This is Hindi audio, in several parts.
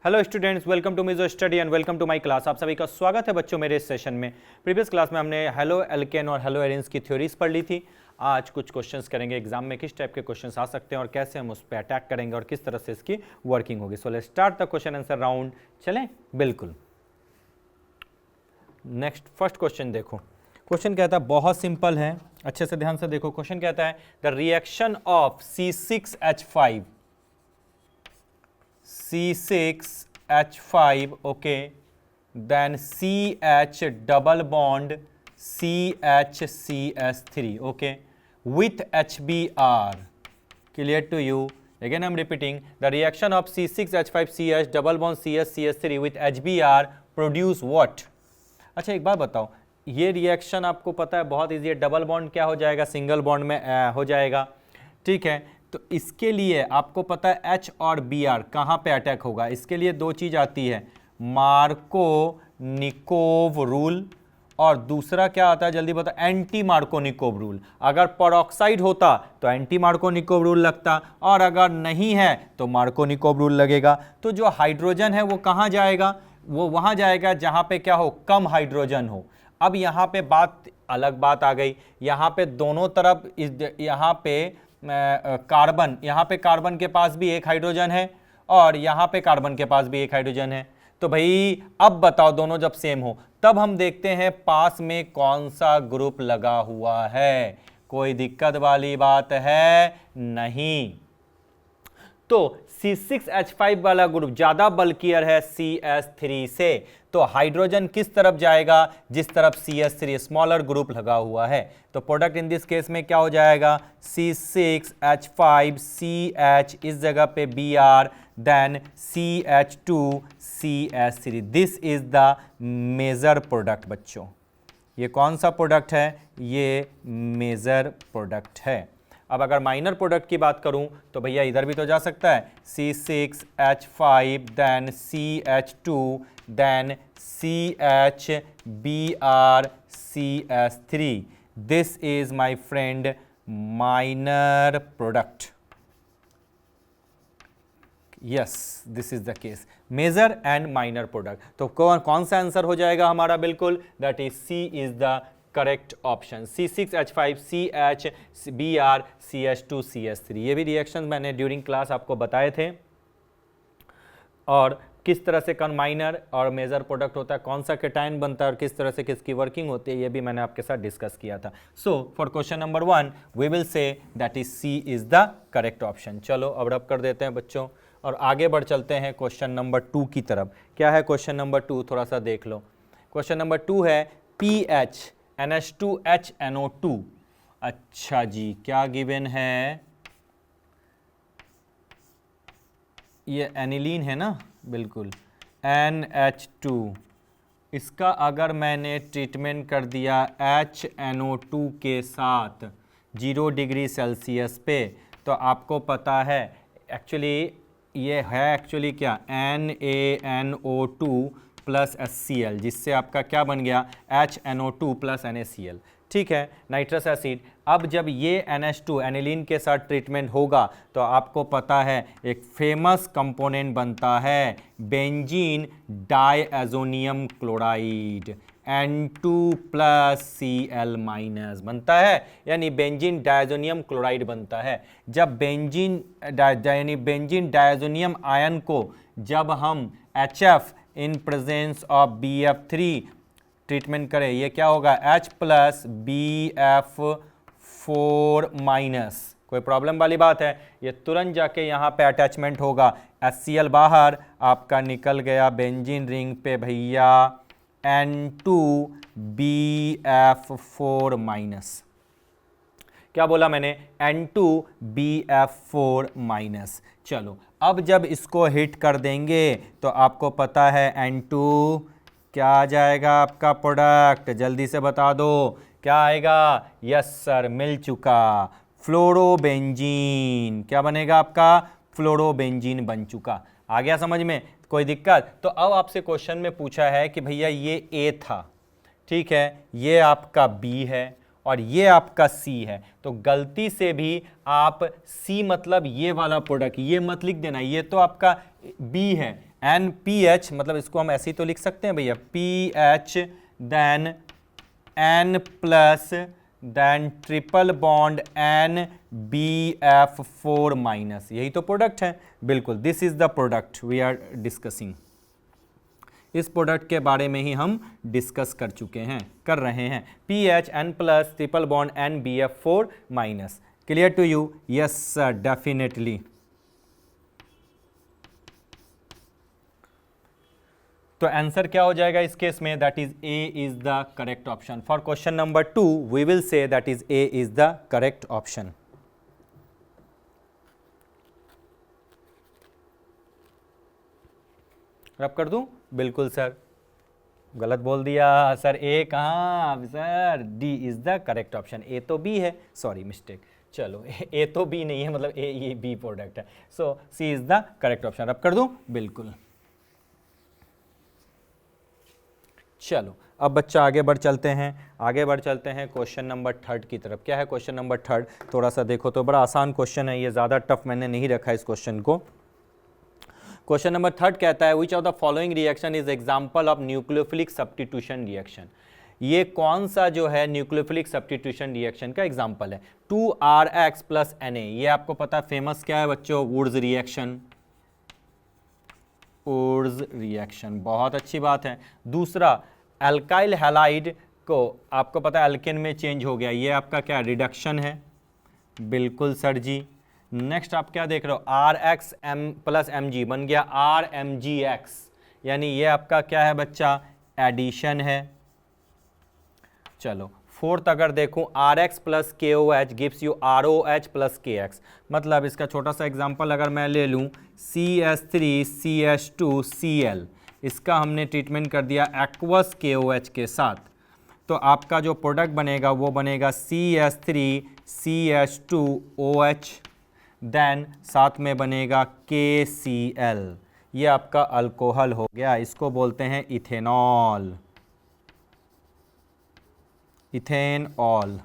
Hello students, welcome to Mizo study and welcome to my class. आप सभी का स्वागत है बच्चों मेरे इस सेशन में। प्रीवियस क्लास में हमने हेलो एल्केन और हेलो एरिन्स की थ्योरीज पढ़ ली थी। आज कुछ क्वेश्चंस करेंगे एग्जाम में, किस टाइप के क्वेश्चंस आ सकते हैं और कैसे हम उस पर अटैक करेंगे और किस तरह से इसकी वर्किंग होगी। So let's start the question answer round. चलें, बिल्कुल। नेक्स्ट फर्स्ट क्वेश्चन देखो। क्वेश्चन कहता है, बहुत सिंपल है, अच्छे से ध्यान से देखो। क्वेश्चन कहता है the reaction of C6H5 okay, then CH double bond CHCS3 okay, with HBr. Clear to you? Again I'm repeating, the reaction of C6H5CH double bond CHCS3 with HBr produce what? अच्छा एक बात बताओ, ये रिएक्शन आपको पता है बहुत इजी है। डबल बॉन्ड क्या हो जाएगा, सिंगल बॉन्ड में हो जाएगा, ठीक है। तो इसके लिए आपको पता है H और Br कहाँ पे अटैक होगा। इसके लिए दो चीज आती है, मार्कोनिकोव रूल, और दूसरा क्या आता है जल्दी बताओ, एंटी मार्कोनिकोव रूल। अगर पेरोक्साइड होता तो एंटी मार्कोनिकोव रूल लगता, और अगर नहीं है तो मार्कोनिकोव रूल लगेगा। तो जो हाइड्रोजन है वो कहाँ जाएगा, वो वहां जाएगा जहां पे क्या हो, कम हाइड्रोजन हो। अब यहाँ पे अलग बात आ गई, यहाँ पे दोनों तरफ यहाँ पे कार्बन, यहाँ पे कार्बन के पास भी एक हाइड्रोजन है और यहाँ पे कार्बन के पास भी एक हाइड्रोजन है। तो भाई अब बताओ, दोनों जब सेम हो तब हम देखते हैं पास में कौन सा ग्रुप लगा हुआ है। कोई दिक्कत वाली बात है नहीं। तो C6H5 वाला ग्रुप ज्यादा बल्कियर है CS3 से, तो हाइड्रोजन किस तरफ जाएगा, जिस तरफ CS3 स्मॉलर ग्रुप लगा हुआ है। तो प्रोडक्ट इन दिस केस में क्या हो जाएगा, C6H5CH, इस जगह पे Br, then CH2CH3। This is the major product बच्चों। ये कौन सा प्रोडक्ट है, ये मेजर प्रोडक्ट है। अब अगर माइनर प्रोडक्ट की बात करूं तो भैया इधर भी तो जा सकता है, C6H5 then CH2 then CHBrCS3। This is my friend minor product. Yes, this is the case, major and minor product. तो कौन सा आंसर हो जाएगा हमारा, बिल्कुल that is C is the correct option. C6H5CH BrCH2CH3। ये भी रिएक्शन मैंने ड्यूरिंग क्लास आपको बताए थे, और किस तरह से कौन माइनर और मेजर प्रोडक्ट होता है, कौन सा केटायन बनता है और किस तरह से किसकी वर्किंग होती है, ये भी मैंने आपके साथ डिस्कस किया था। So for question number 1 we will say that is C is the correct option. चलो अब रब कर देते हैं बच्चों और आगे बढ़ चलते हैं क्वेश्चन नंबर 2 की तरफ। क्या है क्वेश्चन नंबर 2, थोड़ा सा देख लो। क्वेश्चन नंबर 2 है PH NH2HNO2। अच्छा जी, क्या गिवन है, ये एनिलीन है ना, बिल्कुल NH2। इसका अगर मैंने ट्रीटमेंट कर दिया HNO2 के साथ 0 डिग्री सेल्सियस पे, तो आपको पता है एक्चुअली ये है एक्चुअली क्या, NaNO2 प्लस HCl, जिससे आपका क्या बन गया, HNO2 प्लस NaCl, ठीक है, नाइट्रस एसिड। अब जब ये NH2 एनिलीन के साथ ट्रीटमेंट होगा तो आपको पता है एक फेमस कंपोनेंट बनता है benzene diazonium chloride, N2 plus Cl minus बनता है, यानी बेंजीन डायजोनियम क्लोराइड बनता है। जब बेंजीन डायजोनियम आयन को जब हम HF in presence of BF3 treatment करें, ये क्या होगा, H प्लस BF4 माइनस। कोई प्रॉब्लम वाली बात है, ये तुरंत जाके यहाँ पे अटैचमेंट होगा, HCl बाहर, आपका निकल गया बेंजीन रिंग पे भैया N2BF4 माइनस। क्या बोला मैंने, N2BF4 माइनस। चलो अब जब इसको हिट कर देंगे तो आपको पता है N2 क्या आ जाएगा, आपका प्रोडक्ट जल्दी से बता दो क्या आएगा। यस सर, मिल चुका, फ्लोरोबेंजीन। क्या बनेगा आपका, फ्लोरोबेंजीन बन चुका। आ गया समझ में, कोई दिक्कत। तो अब आपसे क्वेश्चन में पूछा है कि भैया ये A था, ठीक है, ये आपका B है और ये आपका C है, तो गलती से भी आप C मतलब ये वाला प्रोडक्ट ये मत लिख देना, ये तो आपका B है, एन पी एच, मतलब इसको हम ऐसे ही तो लिख सकते हैं भैया, P H then N plus then triple bond N B F 4 minus, यही तो प्रोडक्ट है। बिल्कुल, this is the product we are discussing. इस प्रोडक्ट के बारे में ही हम डिस्कस कर चुके हैं, कर रहे हैं। P H N plus triple bond N B F 4 minus. Clear to you? Yes sir, definitely. तो आंसर क्या हो जाएगा इस केस में? That is A is the correct option. For question number 2 we will say that is A is the correct option. Rub कर दूं? बिल्कुल सर, गलत बोल दिया सर। ए कहाँ sir? D is the correct option. A तो बी है, सॉरी मिस्टेक। चलो ए तो बी नहीं है, मतलब ए ये बी प्रोडक्ट है। सो सी is the correct option. Rub कर दूं? बिल्कुल। चलो अब बच्चा आगे बढ़ चलते हैं, आगे बढ़ चलते हैं क्वेश्चन नंबर 3 की तरफ। क्या है क्वेश्चन नंबर 3? थोड़ा सा देखो तो, बड़ा आसान क्वेश्चन है ये, ज़्यादा टफ मैंने नहीं रखा इस क्वेश्चन को। क्वेश्चन नंबर 3 कहता है which of the following reaction is example of nucleophilic substitution reaction. ये कौन सा जो है न्यूक्लियोफिलिक सब्स्टिट्यूशन रिएक्शन का एग्जाम्पल है? 2RX प्लस Na, ये आपको पता है फेमस क्या है बच्चों? Wurtz reaction. वुड्स रिएक्शन, बहुत अच्छी बात है। दूसरा, अल्काइल हैलाइड को आपको पता है अल्केन में चेंज हो गया, ये आपका क्या रिडक्शन है? बिल्कुल सर जी। नेक्स्ट आप क्या देख रहे हो? RX प्लस Mg बन गया RMgX, यानी ये आपका क्या है बच्चा? एडिशन है। चलो फोर्थ अगर देखूं, RX plus KOH gives you ROH plus KX, मतलब इसका छोटा सा एग्जांपल अगर मैं ले लूं, CH3CH2Cl, इसका हमने ट्रीटमेंट कर दिया एक्वस KOH के साथ, तो आपका जो प्रोडक्ट बनेगा वो बनेगा CH3CH2OH, देन साथ में बनेगा KCl, ये आपका अल्कोहल हो गया, इसको बोलते हैं इथेनॉल, इथेनॉल।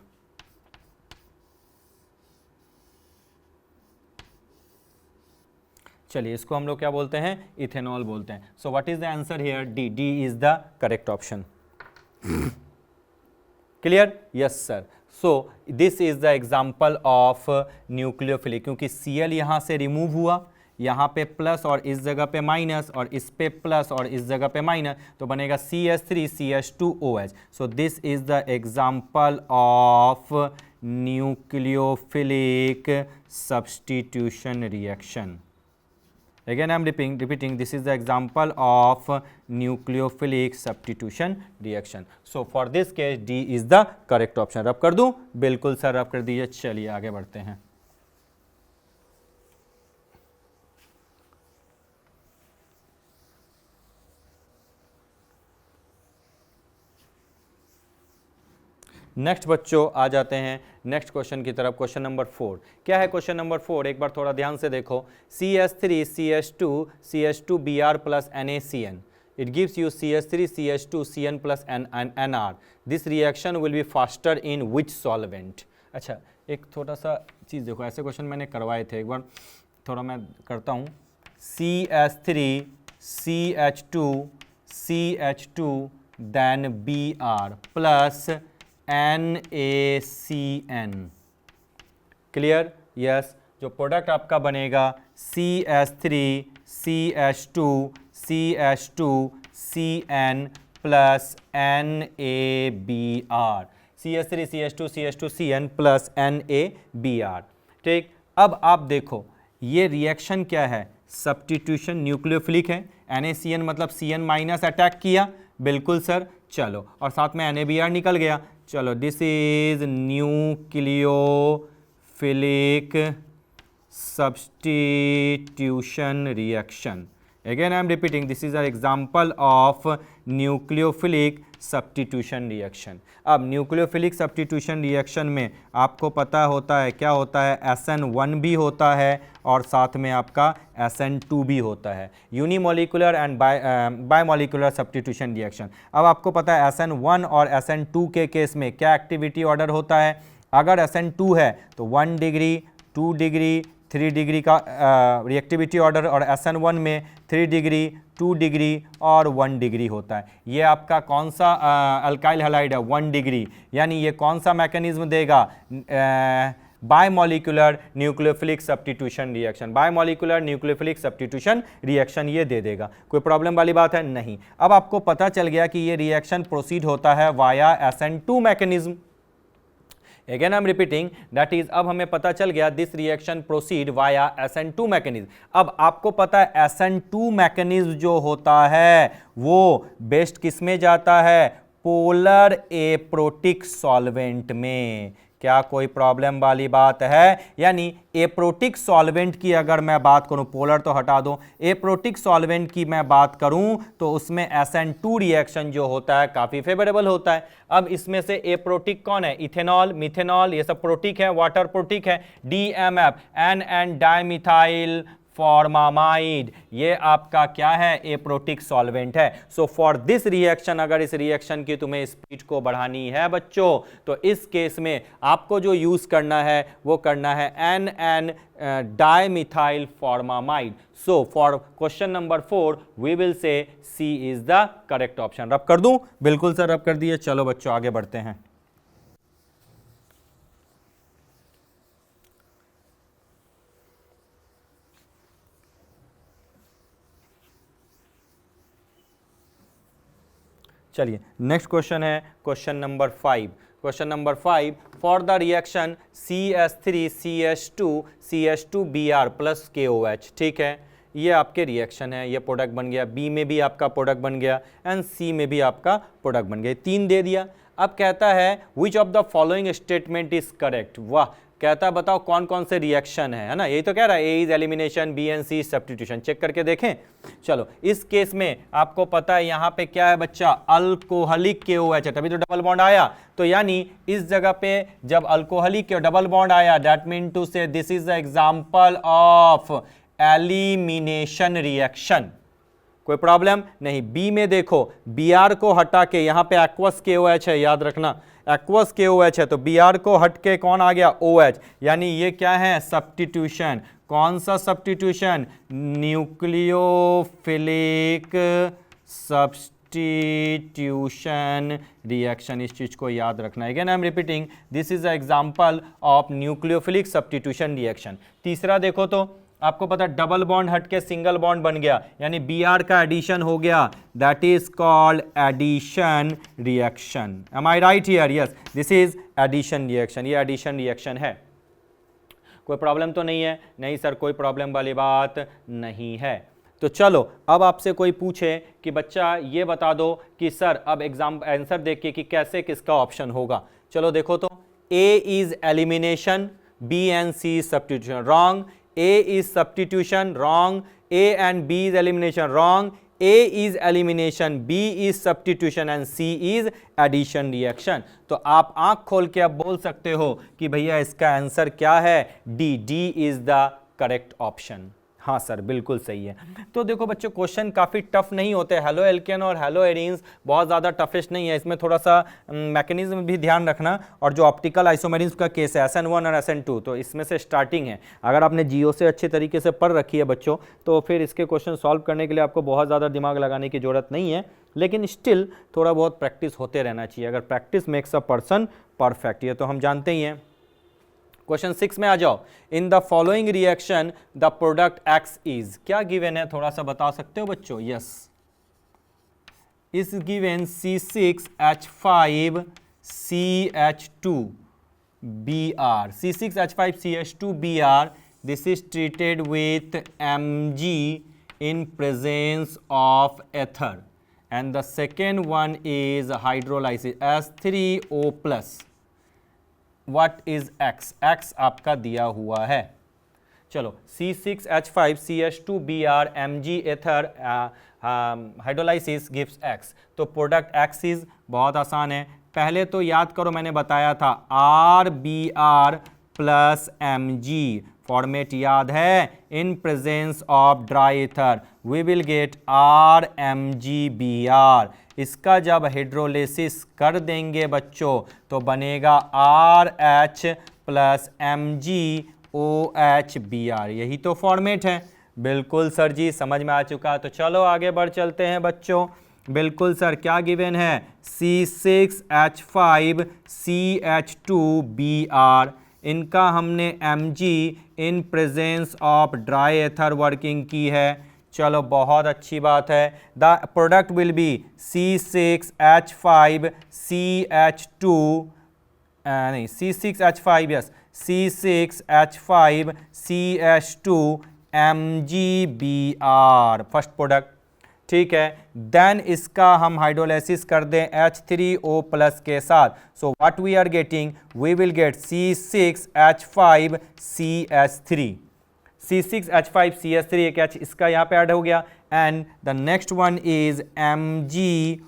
चलिए इसको हम लोग क्या बोलते हैं? इथेनॉल बोलते हैं। So what is the answer here? D, D is the correct option. Clear? Yes sir. So this is the example of nucleophilic, क्योंकि Cl यहाँ से रिमूव हुआ, यहाँ पे प्लस और इस जगह पे माइनस, और इस पे प्लस और इस जगह पे माइनस, तो बनेगा CH3CH2OH। So this is the example of nucleophilic substitution reaction. Again I am repeating, this is the example of nucleophilic substitution reaction. So for this case D is the correct option. रब कर दूं? बिल्कुल सर, रब कर दीजिए। चलिए आगे बढ़ते हैं। नेक्स्ट बच्चों आ जाते हैं नेक्स्ट क्वेश्चन की तरफ। क्वेश्चन नंबर 4 क्या है? क्वेश्चन नंबर 4 एक बार थोड़ा ध्यान से देखो। CH3CH2CH2Br plus NaCN, it gives you CH3CH2Cn plus NR. This reaction will be faster in which solvent? अच्छा एक थोड़ा सा चीज़ देखो, ऐसे क्वेश्चन मैंने करवाए थे, एक बार थोड़ा मैं करता हूँ। CH3CH2CH2 then Br plus NaCN। Clear? Yes. जो प्रोडक्ट आपका बनेगा CH3CH2CH2CN plus NaBr, CH3CH2CH2CN plus NaBr। ठीक, अब आप देखो ये रिएक्शन क्या है? सब्स्टिट्यूशन, न्यूक्लियोफिलिक है। NaCN मतलब Cn माइनस अटैक किया, बिल्कुल सर। चलो और साथ में NaBr निकल गया। चलो this is nucleophilic substitution reaction. Again I am repeating, this is an example of nucleophilic substitution reaction. अब न्यूक्लियोफिलिक सब्स्टिट्यूशन रिएक्शन में आपको पता होता है क्या होता है? SN1 भी होता है और साथ में आपका SN2 भी होता है, unimolecular and bimolecular substitution reaction. अब आपको पता है SN1 और SN2 के केस में क्या एक्टिविटी ऑर्डर होता है? अगर SN2 है तो 1 डिग्री, 2 डिग्री, 3 डिग्री का रिएक्टिविटी ऑर्डर, और SN1 में 3 डिग्री, 2 डिग्री और 1 डिग्री होता है। ये आपका कौन सा अल्काइल हैलाइड है, 1 डिग्री, यानी ये कौन सा मैकेनिज्म देगा, bimolecular nucleophilic substitution reaction, bimolecular nucleophilic substitution reaction ये दे देगा। कोई प्रॉब्लम वाली बात है नहीं। अब आपको पता चल गया कि ये रिएक्शन प्रोसीड होता है via SN2 mechanism. Again I'm repeating, that is, अब हमें पता चल गया this reaction proceed via SN2 mechanism. अब आपको पता है SN2 मैकेनिज्म जो होता है वो बेस्ट किस में जाता है, पोलर एप्रोटिक सॉल्वेंट में। क्या कोई प्रॉब्लम वाली बात है? यानी एप्रोटिक सॉल्वेंट की अगर मैं बात करूं, पोलर तो हटा दो, एप्रोटिक सॉल्वेंट की मैं बात करूं तो उसमें SN2 रिएक्शन जो होता है काफी फेवरेबल होता है। अब इसमें से एप्रोटिक कौन है, इथेनॉल, मिथेनॉल, ये सब प्रोटिक है, वाटर प्रोटिक है, DMF NN डाइमिथाइल फॉर्मामाइड, ये आपका क्या है, एप्रोटिक सॉल्वेंट है। सो फॉर दिस रिएक्शन, अगर इस रिएक्शन की तुम्हें स्पीड को बढ़ानी है बच्चों, तो इस केस में आपको जो यूज करना है वो करना है NN dimethyl formamide. So for question number 4 we will say C is the correct option. Rub कर दूं? बिल्कुल सर, रब कर दिए। चलो बच्चों आगे बढ़ते हैं। चलिए नेक्स्ट क्वेश्चन है question number 5। Question number 5, for the reaction CS3CH2CH2Br plus KOH। ठीक है, ये आपके रिएक्शन है, ये प्रोडक्ट बन गया, बी में भी आपका प्रोडक्ट बन गया एंड सी में भी आपका प्रोडक्ट बन गया, 3 दे दिया। अब कहता है which of the following statement is correct. वाह, कहता है बताओ कौन कौन से रिएक्शन है ना, यही तो कह रहा है, A is elimination, B and C substitution. Check करके देखें। चलो इस केस में आपको पता है यहाँ पे क्या है बच्चा, अल्कोहलिक KOH है, तभी तो डबल बॉन्ड आया। तो यानी इस जगह पे जब अल्कोहलिक के डबल बॉन्ड आया, दैट मीन टू से this is the example of elimination reaction. कोई प्रॉब्लम नहीं। बी में देखो, Br को हटा के यहाँ पे एक्वस KOH है, याद रखना एक्वस KOH है, तो Br को हट के कौन आ गया, OH, यानी ये क्या है, सब्स्टिट्यूशन। कौन सा सब्स्टिट्यूशन, न्यूक्लियोफिलिक सब्स्टिट्यूशन रिएक्शन। इस चीज को याद रखना। Again I am repeating, this is a example of nucleophilic substitution reaction. तीसरा देखो तो आपको पता डबल बॉन्ड हट के सिंगल बॉन्ड बन गया, यानी Br का एडिशन हो गया, that is called addition reaction. Am I right here? Yes, this is addition reaction, ये एडिशन रिएक्शन है। कोई प्रॉब्लम तो नहीं है? नहीं सर, कोई प्रॉब्लम वाली बात नहीं है। तो चलो अब आपसे कोई पूछे कि बच्चा ये बता दो कि सर अब एग्जाम आंसर देखिए कि कैसे किसका ऑप्शन होगा। चलो देखो तो, A is elimination, B and C substitution, wrong. A is substitution, wrong. A and B is elimination, wrong. A is elimination, B is substitution and C is addition reaction। तो आप आंख खोल के अब बोल सकते हो कि भैया इसका आंसर क्या है, D is the correct option। हाँ सर, बिल्कुल सही है। तो देखो बच्चों, क्वेश्चन काफ़ी टफ नहीं होते। हेलो एल्केन और हेलो एरीन्स बहुत ज़्यादा टफेस्ट नहीं है, इसमें थोड़ा सा मैकेनिज्म भी ध्यान रखना। और जो ऑप्टिकल आइसोमेरिज्म का केस है SN1 और SN2, तो इसमें से स्टार्टिंग है। अगर आपने जियो से अच्छे तरीके से पढ़ रखी है बच्चों, तो फिर इसके क्वेश्चन सॉल्व करने के लिए आपको बहुत ज़्यादा दिमाग लगाने की ज़रूरत नहीं है, लेकिन स्टिल थोड़ा बहुत प्रैक्टिस होते रहना चाहिए। अगर practice makes a person perfect, ये तो हम जानते ही हैं। क्वेश्चन 6 में आ जाओ। In the following reaction the product X is, क्या गिवन है थोड़ा सा बता सकते हो बच्चों? Yes, is given C6H5CH2Br, C6H5CH2Br, this is treated with Mg in presence of ether, and the second one is hydrolysis H3O+. What is X? X आपका दिया हुआ है। चलो C6H5CH2Br Mg ether hydrolysis gives X, तो प्रोडक्ट X इज बहुत आसान है। पहले तो याद करो, मैंने बताया था RBr प्लस Mg, फॉर्मेट याद है, in presence of dry ether we will get RMgBr। इसका जब हाइड्रोलिसिस कर देंगे बच्चों तो बनेगा RH प्लस MgOHBr, यही तो फॉर्मेट है। बिल्कुल सर जी, समझ में आ चुका। तो चलो आगे बढ़ चलते हैं बच्चों। बिल्कुल सर, क्या गिवन है? C6H5CH2Br, इनका हमने Mg in presence of dry ether working की है। चलो बहुत अच्छी बात है। The product will be C6H5CH2 नहीं C6H5, yes C6H5CH2 MgBr, first product. ठीक है, देन इसका हम हाइड्रोलाइसिस कर दें H3O प्लस के साथ। So what we are getting, we will get C6H5CH3, C6H5CH3, एक H इसका यहाँ पे ऐड हो गया। And the next one is MgOHBr।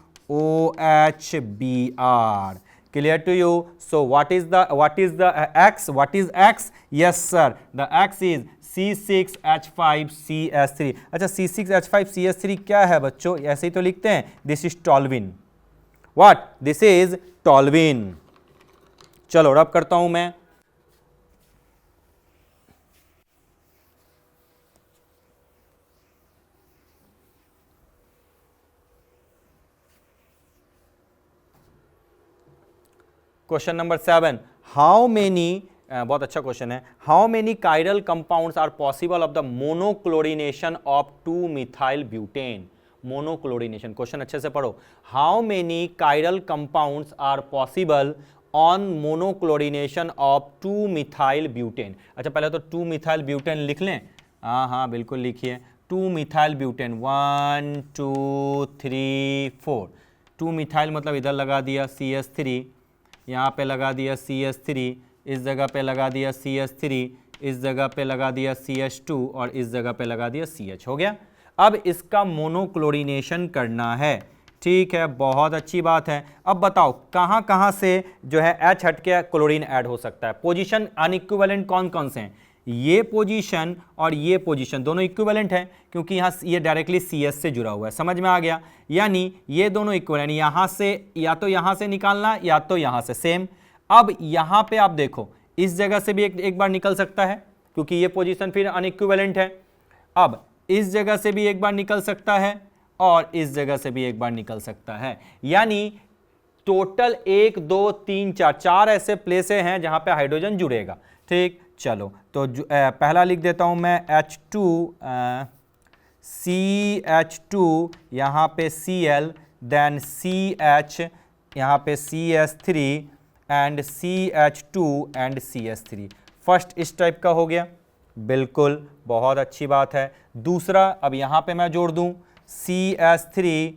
Clear to you? So what is the X? What is X? Yes sir, the X is C6H5CH3। अच्छा, C6H5CH3 क्या है बच्चों? ऐसे ही तो लिखते हैं, this is toluene. What? This is toluene. चलो रब करता हूं मैं। क्वेश्चन नंबर 7, हाउ मेनी, बहुत अच्छा क्वेश्चन है, how many chiral compounds are possible of the monochlorination of two methyl butane. Monochlorination, question अच्छे से पढ़ो। How many chiral compounds are possible on monochlorination of two methyl butane. अच्छा, पहले तो 2-मिथाइल ब्यूटेन लिख लें। हाँ बिल्कुल लिखिए, 2-मिथाइल ब्यूटेन, 1 2 3 4। 2-मिथाइल मतलब इधर लगा दिया CH3, यहाँ पे लगा दिया CH3, इस जगह पे लगा दिया CH3, इस जगह पे लगा दिया CH2 और इस जगह पे लगा दिया CH। हो गया। अब इसका मोनोक्लोरिनेशन करना है। ठीक है, बहुत अच्छी बात है। अब बताओ कहाँ कहाँ से जो है H हट के क्लोरीन ऐड हो सकता है। पोजीशन अनइक्विवेलेंट कौन कौन से हैं? ये पोजीशन और ये पोजीशन दोनों इक्विवेलेंट हैं, क्योंकि यहाँ ये डायरेक्टली CS से जुड़ा हुआ है। समझ में आ गया? यानी ये दोनों इक्विवेलेंट, यहाँ से या तो यहाँ से निकालना या तो यहाँ से, सेम। अब यहाँ पे आप देखो, इस जगह से भी एक बार निकल सकता है, क्योंकि ये पोजीशन फिर अनइक्विवेलेंट है। अब इस जगह से भी एक बार निकल सकता है और इस जगह से भी एक बार निकल सकता है। यानी टोटल 1 2 3 4 ऐसे प्लेसें हैं जहां पे हाइड्रोजन जुड़ेगा। ठीक, चलो तो पहला लिख देता हूं मैं H2 CH2, यहाँ पे Cl, देन CH, यहाँ पे CH3 and CH2 and CH3। First इस टाइप का हो गया, बिल्कुल बहुत अच्छी बात है। दूसरा, अब यहाँ पे मैं जोड़ दूँ CH3,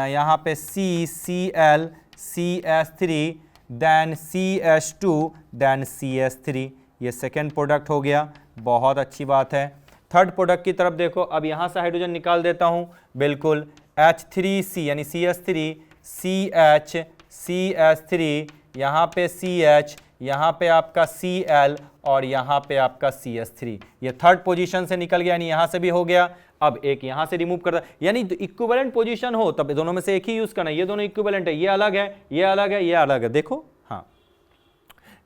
यहाँ पे CCl CH3, then CH2, then CH3, ये सेकेंड प्रोडक्ट हो गया, बहुत अच्छी बात है। थर्ड प्रोडक्ट की तरफ देखो, अब यहाँ से हाइड्रोजन निकाल देता हूँ, बिल्कुल H3C यानी CH3, CH, CH3, यहाँ पे CH, यहाँ पे आपका Cl और यहाँ पे आपका CH3। ये थर्ड पोजीशन से निकल गया, यानी यहाँ से भी हो गया। अब एक यहाँ से रिमूव कर, यानी इक्विवेलेंट पोजीशन हो तब दोनों में से एक ही यूज करना। ये दोनों इक्विवेलेंट है, ये अलग है, ये अलग है, ये अलग है। देखो, हाँ।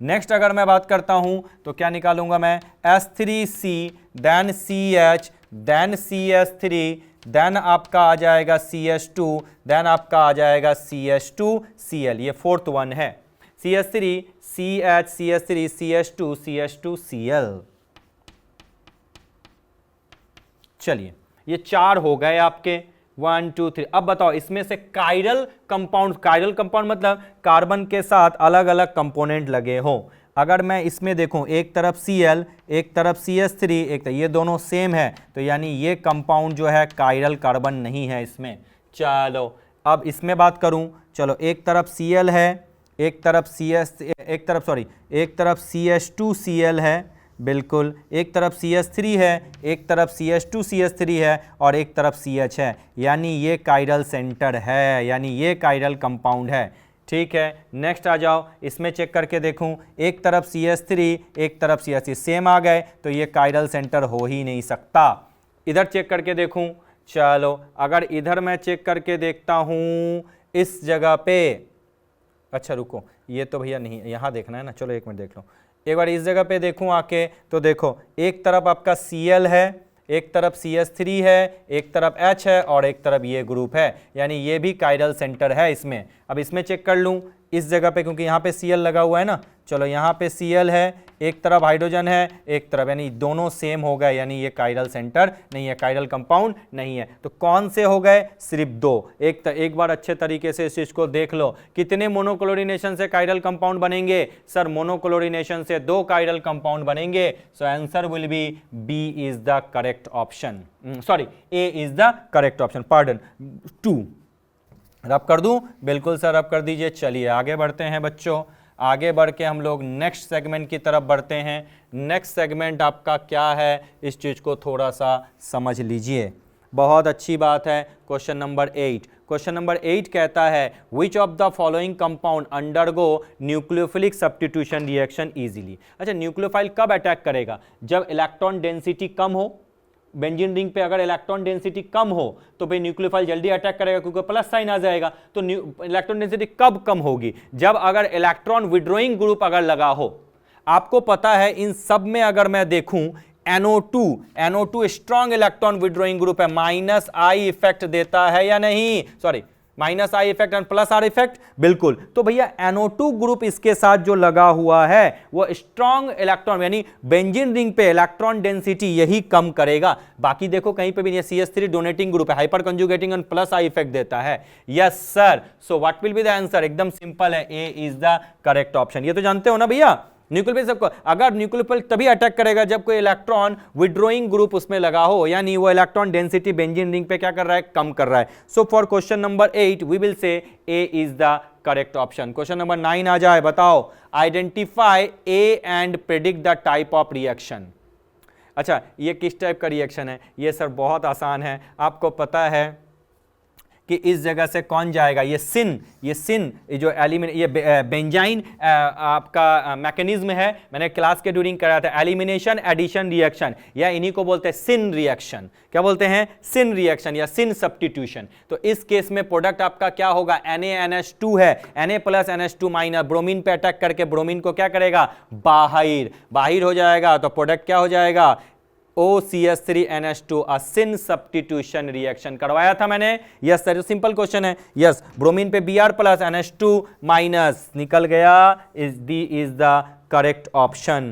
नेक्स्ट अगर मैं बात करता हूं तो क्या निकालूंगा मैं? H3C, then CH, then CH3, then आपका आ जाएगा CH2, देन आपका आ जाएगा CH2Cl। ये फोर्थ वन है, CH3 CH, CH3 CH2, CH2Cl। चलिए, ये 4 हो गए आपके, 1 2 3। अब बताओ इसमें से कायरल कंपाउंड, कायरल कंपाउंड मतलब कार्बन के साथ अलग अलग कंपोनेंट लगे हो। अगर मैं इसमें देखूं, एक तरफ Cl, एक तरफ CH3, एक तरफ, ये दोनों सेम है, तो यानी ये कंपाउंड जो है कायरल कार्बन नहीं है इसमें। चलो अब इसमें बात करूं, चलो एक तरफ Cl है, एक तरफ एक तरफ CH2Cl है, बिल्कुल, एक तरफ CH3 है, एक तरफ CH2CH3 है और एक तरफ CH है, यानी ये कायरल सेंटर है, यानी ये कायरल कंपाउंड है। ठीक है, नेक्स्ट आ जाओ, इसमें चेक करके देखूं, एक तरफ CH3, एक तरफ CH3, सेम आ गए, तो ये कायरल सेंटर हो ही नहीं सकता। इधर चेक करके देखूं, चलो अगर इधर मैं चेक करके देखता हूं इस जगह पे, अच्छा रुको, ये तो भैया नहीं, यहाँ देखना है ना, चलो एक मिनट देख लो। एक बार इस जगह पे देखूं आके, तो देखो एक तरफ आपका Cl है, एक तरफ CH3 है, एक तरफ H है और एक तरफ ये ग्रुप है, यानी ये भी कायरल सेंटर है इसमें। अब इसमें चेक कर लूँ इस जगह पे, क्योंकि यहाँ पे Cl लगा हुआ है ना, चलो यहाँ पे Cl है, एक तरफ हाइड्रोजन है, एक तरफ, यानी दोनों सेम हो गए, यानी ये कायरल सेंटर नहीं है, कायरल कंपाउंड नहीं है। तो कौन से हो गए? सिर्फ दो। एक बार अच्छे तरीके से इस चीज को देख लो, कितने मोनोक्लोरिनेशन से कायरल कंपाउंड बनेंगे? सर मोनोक्लोरिनेशन से 2 कायरल कंपाउंड बनेंगे। So answer will be B is the correct option, sorry A is the correct option, pardon 2। Rub कर दूं? बिल्कुल सर रब कर दीजिए। चलिए आगे बढ़ते हैं बच्चों, आगे बढ़ के हम लोग नेक्स्ट सेगमेंट की तरफ बढ़ते हैं। नेक्स्ट सेगमेंट आपका क्या है, इस चीज़ को थोड़ा सा समझ लीजिए। बहुत अच्छी बात है। क्वेश्चन नंबर 8, क्वेश्चन नंबर 8 कहता है which of the following compound undergo nucleophilic substitution reaction easily. अच्छा, न्यूक्लियोफाइल कब अटैक करेगा? जब इलेक्ट्रॉन डेंसिटी कम हो। बेंजीन रिंग पे अगर इलेक्ट्रॉन डेंसिटी कम हो तो भाई न्यूक्लियोफाइल जल्दी अटैक करेगा, क्योंकि प्लस साइन आ जाएगा। तो इलेक्ट्रॉन डेंसिटी कब कम होगी? जब अगर इलेक्ट्रॉन विड्रॉइंग ग्रुप अगर लगा हो। आपको पता है इन सब में अगर मैं देखूं NO2 strong electron withdrawing group है, -I इफेक्ट देता है या नहीं? Sorry, -I effect and +R effect, बिल्कुल। तो भैया NO2 ग्रुप इसके साथ जो लगा हुआ है वो स्ट्रॉन्ग इलेक्ट्रॉन, यानी बेंजीन रिंग पे इलेक्ट्रॉन डेंसिटी यही कम करेगा। बाकी देखो कहीं पे भी नहीं, CH3 डोनेटिंग ग्रुप है, हाइपर कंजुगेटिंग एंड +I इफेक्ट देता है। Yes sir, so what will be the answer? एकदम सिंपल है, A is the correct option. ये तो जानते हो ना भैया, न्यूक्लियोफाइल सबको, अगर न्यूक्लियोफाइल तभी अटैक करेगा जब कोई इलेक्ट्रॉन विड्रॉइंग ग्रुप उसमें लगा हो, यानी वो इलेक्ट्रॉन डेंसिटी बेंजीन रिंग पे क्या कर रहा है? कम कर रहा है। So for question number 8 we will say A is the correct option. Question number 9 आ जाए, बताओ identify A and predict the type of reaction. अच्छा, ये किस टाइप का रिएक्शन है? ये सर बहुत आसान है, आपको पता है कि इस जगह से कौन जाएगा? ये सिन ये जो ये बेंजाइन आपका मैकेनिज्म है, मैंने क्लास के ड्यूरिंग कराया था, एलिमिनेशन एडिशन रिएक्शन, या इन्हीं को बोलते हैं सिन रिएक्शन। क्या बोलते हैं? सिन रिएक्शन या सिन सब्स्टिट्यूशन। तो इस केस में प्रोडक्ट आपका क्या होगा? NaNH2 है, Na + NH2- ब्रोमीन पे अटैक करके ब्रोमीन को क्या करेगा? बाहिर हो जाएगा। तो प्रोडक्ट क्या हो जाएगा? OCH3NH2, सिन सब्स्टिट्यूशन रिएक्शन करवाया था मैंने। यस सर, सिंपल क्वेश्चन है। यस, ब्रोमीन पे Br + NH2- निकल गया, इज द करेक्ट ऑप्शन।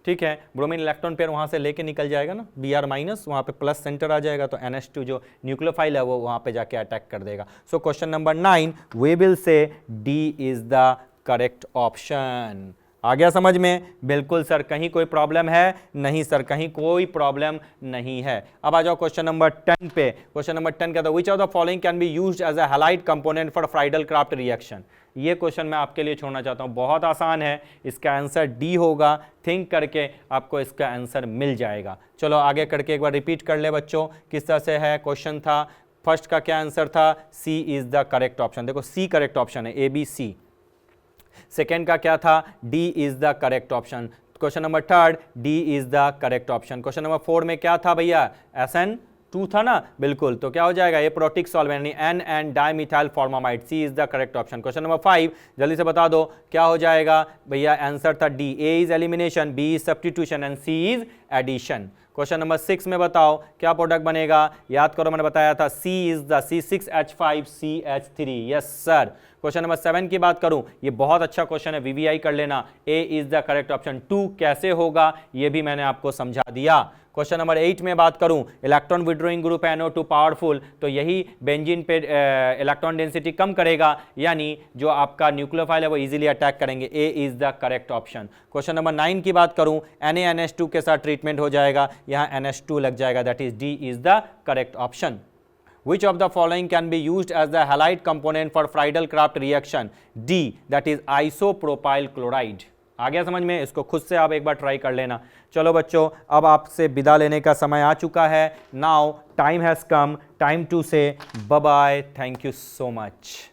ठीक है, ब्रोमीन इलेक्ट्रॉन पेयर वहां से लेके निकल जाएगा ना, Br- वहां पे प्लस सेंटर आ जाएगा, तो NH2 जो न्यूक्लियोफाइल है वो वहां पे जाके अटैक कर देगा। So question number 9 we will say D is the correct option. आ गया समझ में? बिल्कुल सर, कहीं कोई प्रॉब्लम है? नहीं सर, कहीं कोई प्रॉब्लम नहीं है। अब आ जाओ क्वेश्चन नंबर 10 पे। क्वेश्चन नंबर 10 कहता है which of the following can be used as a halide component for Friedel Crafts reaction. ये क्वेश्चन मैं आपके लिए छोड़ना चाहता हूं, बहुत आसान है, इसका आंसर डी होगा। थिंक करके आपको इसका आंसर मिल जाएगा। चलो आगे करके एक बार रिपीट कर ले बच्चों, किस तरह से है क्वेश्चन था। फर्स्ट का क्या आंसर था? सी इज द करेक्ट ऑप्शन। देखो सी करेक्ट ऑप्शन है, ABC। सेकेंड का क्या था? D is the correct option. Question number 3 D is the correct option. Question number 4 में क्या था भैया? SN2 था ना, बिल्कुल। तो क्या हो जाएगा? ये प्रोटिक सॉल्वेंट यानी N dimethyl formamide, C is the correct option. Question number 5 जल्दी से बता दो क्या हो जाएगा भैया? आंसर था D, A is elimination, B is substitution and C is addition. Question number 6 में बताओ क्या प्रोडक्ट बनेगा? याद करो मैंने बताया था C is the C6H5CH3। Yes sir. Question number 7 की बात करूं, ये बहुत अच्छा क्वेश्चन है, VVI कर लेना। A is the correct option. 2 कैसे होगा ये भी मैंने आपको समझा दिया। क्वेश्चन नंबर 8 में बात करूं, electron withdrawing group NO2 powerful, तो यही बेंजीन पे इलेक्ट्रॉन डेंसिटी कम करेगा, यानी जो आपका न्यूक्लियोफाइल है वो इजीली अटैक करेंगे। A is the correct option. Question number 9 की बात करूं, NaNH2 के साथ ट्रीटमेंट हो जाएगा, यहाँ NH2 लग जाएगा, that is D is the correct option. Which of the following can be used as the halide component for Friedel-Crafts reaction? D, that is isopropyl chloride। आ गया समझ में? इसको खुद से आप एक बार ट्राई कर लेना। चलो बच्चों, अब आपसे विदा लेने का समय आ चुका है। Now time has come, time to say bye bye, thank you so much।